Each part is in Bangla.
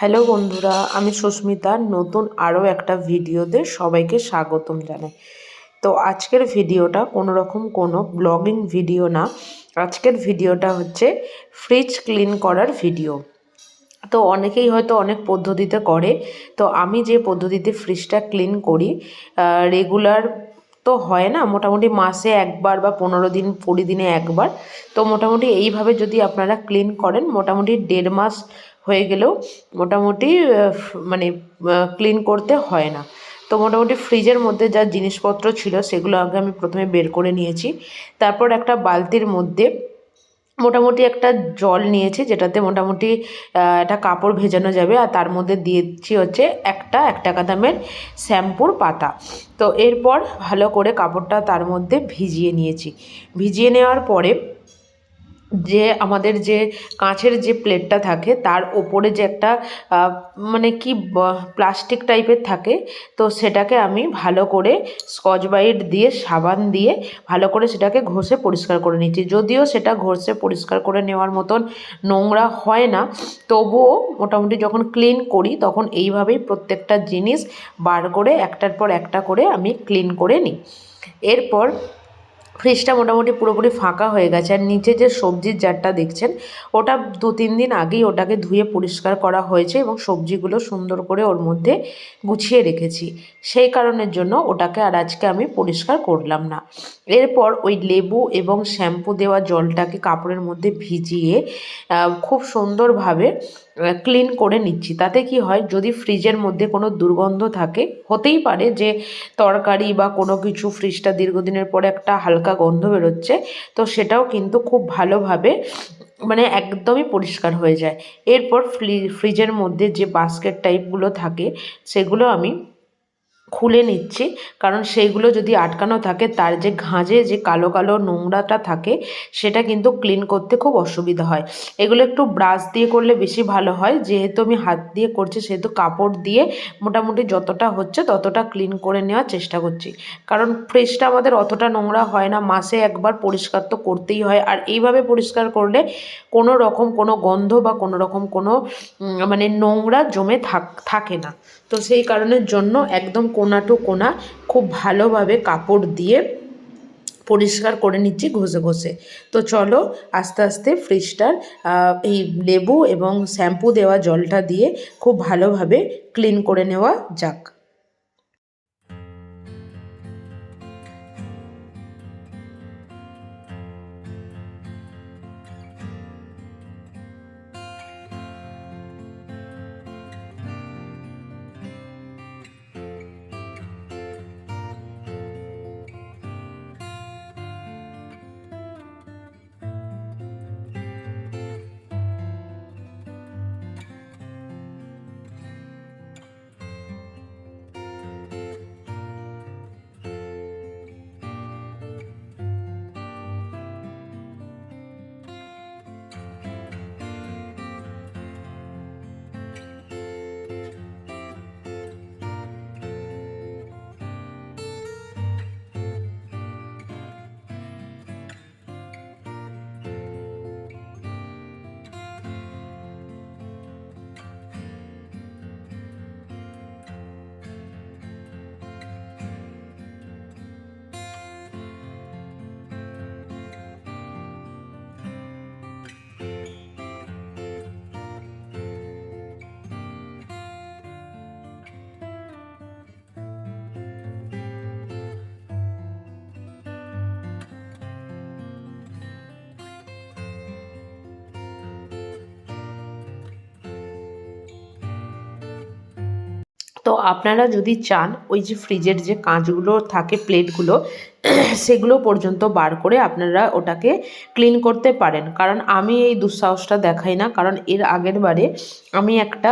হ্যালো বন্ধুরা, আমি সুস্মিতা নতুন আরও একটা ভিডিওতে সবাইকে স্বাগতম জানাই। তো আজকের ভিডিওটা কোনো ব্লগিং ভিডিও না। আজকের ভিডিওটা হচ্ছে ফ্রিজ ক্লিন করার ভিডিও। তো অনেকেই হয়তো অনেক পদ্ধতিতে করে, তো আমি যে পদ্ধতিতে ফ্রিজটা ক্লিন করি রেগুলার তো হয় না, মোটামুটি মাসে একবার বা 15 দিন 20 দিনে একবার। তো মোটামুটি এইভাবে যদি আপনারা ক্লিন করেন মোটামুটি 1.5 মাস হয়ে গেলেও মোটামুটি মানে ক্লিন করতে হয় না। তো মোটামুটি ফ্রিজের মধ্যে যা জিনিসপত্র ছিল সেগুলো আগে আমি প্রথমে বের করে নিয়েছি। তারপর একটা বালতির মধ্যে মোটামুটি একটা জল নিয়েছি, যেটাতে মোটামুটি একটা কাপড় ভেজানো যাবে, আর তার মধ্যে দিয়েছি হচ্ছে এক টাকা দামের শ্যাম্পুর পাতা। তো এরপর ভালো করে কাপড়টা তার মধ্যে ভিজিয়ে নিয়েছি। ভিজিয়ে নেওয়ার পরে যে আমাদের যে কাঁচের যে প্লেটটা থাকে তার ওপরে যে একটা মানে কি প্লাস্টিক টাইপের থাকে, তো সেটাকে আমি ভালো করে স্কচ ব্রাইট দিয়ে সাবান দিয়ে ভালো করে সেটাকে ঘষে পরিষ্কার করে নিচ্ছি। যদিও সেটা ঘষে পরিষ্কার করে নেওয়ার মতন নোংরা হয় না, তবুও মোটামুটি যখন ক্লিন করি তখন এইভাবেই প্রত্যেকটা জিনিস বার করে একটার পর একটা করে আমি ক্লিন করে নিই। এরপর ফ্রিজটা মোটামুটি পুরোপুরি ফাঁকা হয়ে গেছে, আর নিচে যে সবজির জারটা দেখছেন ওটা 2-3 দিন আগেই ওটাকে ধুয়ে পরিষ্কার করা হয়েছে এবং সবজিগুলো সুন্দর করে ওর মধ্যে গুছিয়ে রেখেছি। সেই কারণের জন্য ওটাকে আর আজকে আমি পরিষ্কার করলাম না। এরপর ওই লেবু এবং শ্যাম্পু দেওয়া জলটাকে কাপড়ের মধ্যে ভিজিয়ে খুব সুন্দরভাবে ক্লিন করে নিচ্ছি। তাতে কি হয়, যদি ফ্রিজের মধ্যে কোনো দুর্গন্ধ থাকে, হতেই পারে যে তরকারি বা কোনো কিছু ফ্রিজটা দীর্ঘদিনের পরে একটা হালকা গন্ধ বেরোচ্ছে, তো সেটাও কিন্তু খুব ভালোভাবে মানে একদমই পরিষ্কার হয়ে যায়। এরপর ফ্রিজের মধ্যে যে বাস্কেট টাইপগুলো থাকে সেগুলো আমি খুলে নিচ্ছি, কারণ সেইগুলো যদি আটকানো থাকে তার যে ঘাঁজে যে কালো কালো নোংরাটা থাকে সেটা কিন্তু ক্লিন করতে খুব অসুবিধা হয়। এগুলো একটু ব্রাশ দিয়ে করলে বেশি ভালো হয়, যেহেতু আমি হাত দিয়ে করছি সেহেতু কাপড় দিয়ে মোটামুটি যতটা হচ্ছে ততটা ক্লিন করে নেওয়ার চেষ্টা করছি। কারণ ফ্রিজটা আমাদের অতটা নোংরা হয় না, মাসে একবার পরিষ্কার তো করতেই হয়। আর এইভাবে পরিষ্কার করলে কোনো রকম কোনো গন্ধ বা কোনো রকম কোনো মানে নোংরা জমে থাকে না। তো সেই কারণের জন্য একদম কোনা টু কোনা খুব ভালোভাবে কাপড় দিয়ে পরিষ্কার করে নিচ্ছি ঘষে ঘষে। তো চলো আস্তে আস্তে ফ্রিজটার এই লেবু এবং শ্যাম্পু দেওয়া জলটা দিয়ে খুব ভালোভাবে ক্লিন করে নেওয়া যাক। তো আপনারা যদি চান ওই যে ফ্রিজের যে কাঁচগুলো থাকে প্লেটগুলো সেগুলো পর্যন্ত বার করে আপনারা ওটাকে ক্লিন করতে পারেন। কারণ আমি এই দুঃসাহসটা দেখাই না, কারণ এর আগের বারে আমি একটা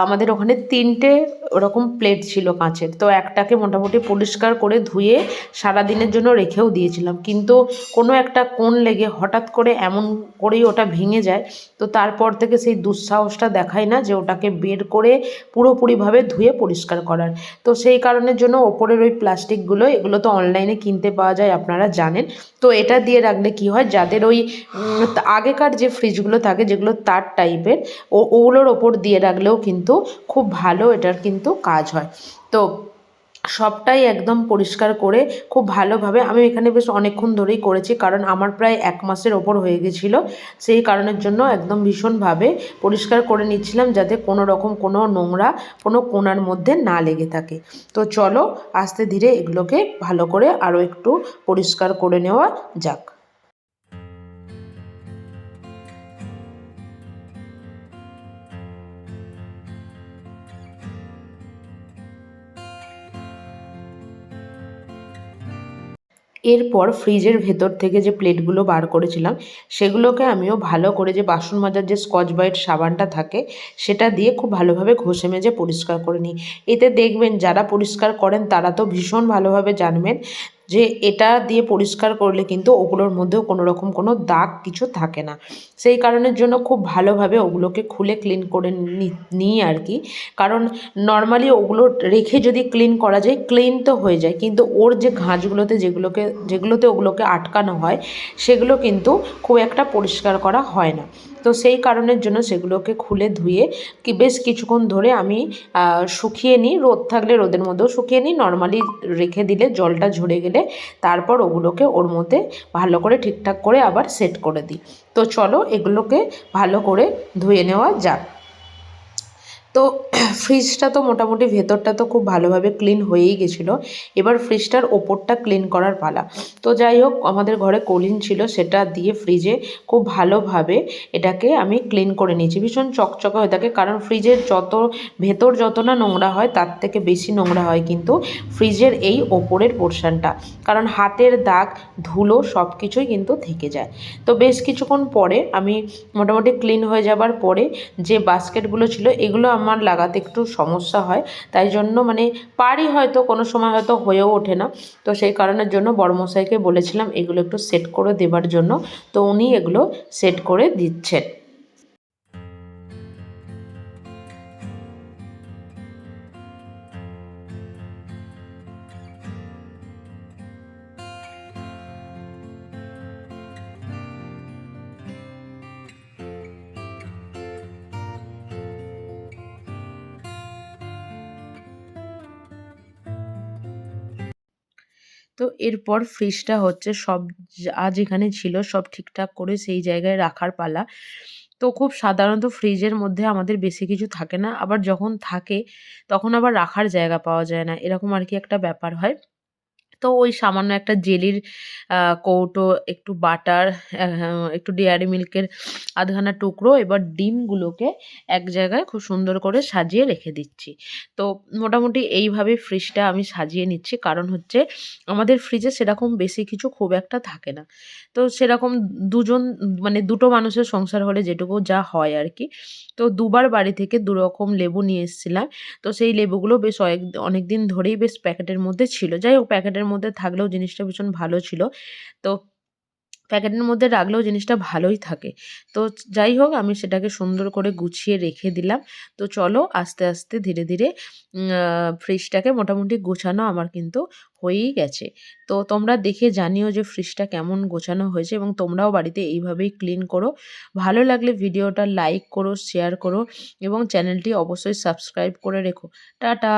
আমাদের ওখানে 3টে ওরকম প্লেট ছিল কাঁচের, তো একটাকে মোটামুটি পরিষ্কার করে ধুয়ে সারাদিনের জন্য রেখেও দিয়েছিলাম, কিন্তু কোনো একটা কোণ লেগে হঠাৎ করে এমন করেই ওটা ভেঙে যায়। তো তারপর থেকে সেই দুঃসাহসটা দেখাই না যে ওটাকে বের করে পুরোপুরিভাবে ধুয়ে পরিষ্কার করার। তো সেই কারণের জন্য ওপরের ওই প্লাস্টিকগুলো এগুলো তো অনলাইনে কিনতে কিনতে পাওয়া যায় আপনারা জানেন। তো এটা দিয়ে রাখলে কি হয়, যাদের ওই আগেকার যে ফ্রিজগুলো থাকে যেগুলো তার টাইপের, ওগুলোর ওপর দিয়ে রাখলেও কিন্তু খুব ভালো এটার কিন্তু কাজ হয়। তো সবটাই একদম পরিষ্কার করে খুব ভালোভাবে আমি এখানে বেশ অনেকক্ষণ ধরেই করেছি, কারণ আমার প্রায় 1 মাসের ওপর হয়ে গেছিলো। সেই কারণের জন্য একদম ভীষণভাবে পরিষ্কার করে নিচ্ছিলাম, যাতে কোনো রকম কোনো নোংরা কোনো কোণার মধ্যে না লেগে থাকে। তো চলো আস্তে ধীরে এগুলোকে ভালো করে আরও একটু পরিষ্কার করে নেওয়া যাক। এরপর ফ্রিজের ভেতর থেকে যে প্লেটগুলো বার করেছিলাম সেগুলোকে আমিও ভালো করে, যে বাসন মাজার যে স্কচ ব্রাইট সাবানটা থাকে সেটা দিয়ে খুব ভালোভাবে ঘষে মেজে পরিষ্কার করে নিই। এতে দেখবেন যারা পরিষ্কার করেন তারা তো ভীষণ ভালোভাবে জানবেন যে এটা দিয়ে পরিষ্কার করলে কিন্তু ওগুলোর মধ্যেও কোনো রকম কোনো দাগ কিছু থাকে না। সেই কারণের জন্য খুব ভালোভাবে ওগুলোকে খুলে ক্লিন করে নিই আর কি। কারণ নর্মালি ওগুলো রেখে যদি ক্লিন করা যায় ক্লিন তো হয়ে যায়, কিন্তু ওর যে ঘাঁচগুলোতে যেগুলোতে ওগুলোকে আটকানো হয় সেগুলো কিন্তু খুব একটা পরিষ্কার করা হয় না। তো সেই কারণের জন্য সেগুলোকে খুলে ধুয়ে বেশ কিছুক্ষণ ধরে আমি শুকিয়ে নিই। রোদ থাকলে রোদের মধ্যেও শুকিয়ে নিই, নর্মালি রেখে দিলে জলটা ঝরে গেলে তারপর ওগুলোকে ওর মধ্যে ভালো করে ঠিকঠাক করে আবার সেট করে দিই। তো চলো এগুলোকে ভালো করে ধুয়ে নেওয়া যাক। তো ফ্রিজটা তো মোটামুটি ভেতরটা তো খুব ভালোভাবে ক্লিন হয়েই গেছিলো। এবার ফ্রিজটার ওপরটা ক্লিন করার পালা। তো যাই হোক, আমাদের ঘরে কলিন ছিল, সেটা দিয়ে ফ্রিজে খুব ভালোভাবে এটাকে আমি ক্লিন করে নিয়েছি। ভীষণ চকচকে হয়ে থাকে, কারণ ফ্রিজের ভেতর যত না নোংরা হয় তার থেকে বেশি নোংরা হয় কিন্তু ফ্রিজের এই ওপরের পোর্শনটা, কারণ হাতের দাগ ধুলো সব কিছুই কিন্তু থেকে যায়। তো বেশ কিছুক্ষণ পরে আমি মোটামুটি ক্লিন হয়ে যাবার পরে যে বাস্কেটগুলো ছিল এগুলো আমার লাগাতে একটু সমস্যা হয়, তাই জন্য মানে পারি হয়তো কোনো সময় হয়তো হয়েও ওঠে না। তো সেই কারণের জন্য বড়মশাইকে বলেছিলাম এগুলো একটু সেট করে দেবার জন্য, তো উনি এগুলো সেট করে দিচ্ছেন। তো এরপর ফ্রিজটা হচ্ছে সব যা যেখানে ছিল সব ঠিকঠাক করে সেই জায়গায় রাখার পালা। তো খুব সাধারণত ফ্রিজের মধ্যে আমাদের বেশি কিছু থাকে না। আবার যখন থাকে তখন আবার রাখার জায়গা পাওয়া যায় না। এরকম আরকি একটা ব্যাপার হয়। তো ওই সামান্য একটা জেলির কৌটো, একটু বাটার, একটু ডেয়ারি মিল্কের আধখানা টুকরো, এবার ডিমগুলোকে এক জায়গায় খুব সুন্দর করে সাজিয়ে রেখে দিচ্ছি। তো মোটামুটি এইভাবে ফ্রিজটা আমি সাজিয়ে নিচ্ছি। কারণ হচ্ছে আমাদের ফ্রিজে সেরকম বেশি কিছু খুব একটা থাকে না। তো সেরকম দুজন মানে দুটো মানুষের সংসার হলে যেটুকু যা হয় আরকি। তো দুবার বাড়ি থেকে দুরকম লেবু নিয়ে এসেছিলাম। তো সেই লেবুগুলো বেশ অনেকদিন ধরেই বেশ প্যাকেটের মধ্যে ছিল। যাই হোক, প্যাকেটের মধ্যে থাকলেও জিনিসটা ভীষণ ভালো ছিল। তো প্যাকেটের মধ্যে রাখলেও জিনিসটা ভালোই থাকে। তো যাই হোক, আমি সেটাকে সুন্দর করে গুছিয়ে রেখে দিলাম। তো চলো আস্তে, আস্তে ধীরে, ধীরে ফ্রিজটাকে মোটামুটি গোছানো আমার কিন্তু হয়েই গেছে। তো তোমরা দেখে জানিও যে ফ্রিজটা কেমন গোছানো হয়েছে, এবং তোমরাও বাড়িতে এইভাবেই ক্লিন করো। ভালো লাগলে ভিডিওটা লাইক করো, শেয়ার করো এবং চ্যানেলটি অবশ্যই সাবস্ক্রাইব করে রেখো। টাটা।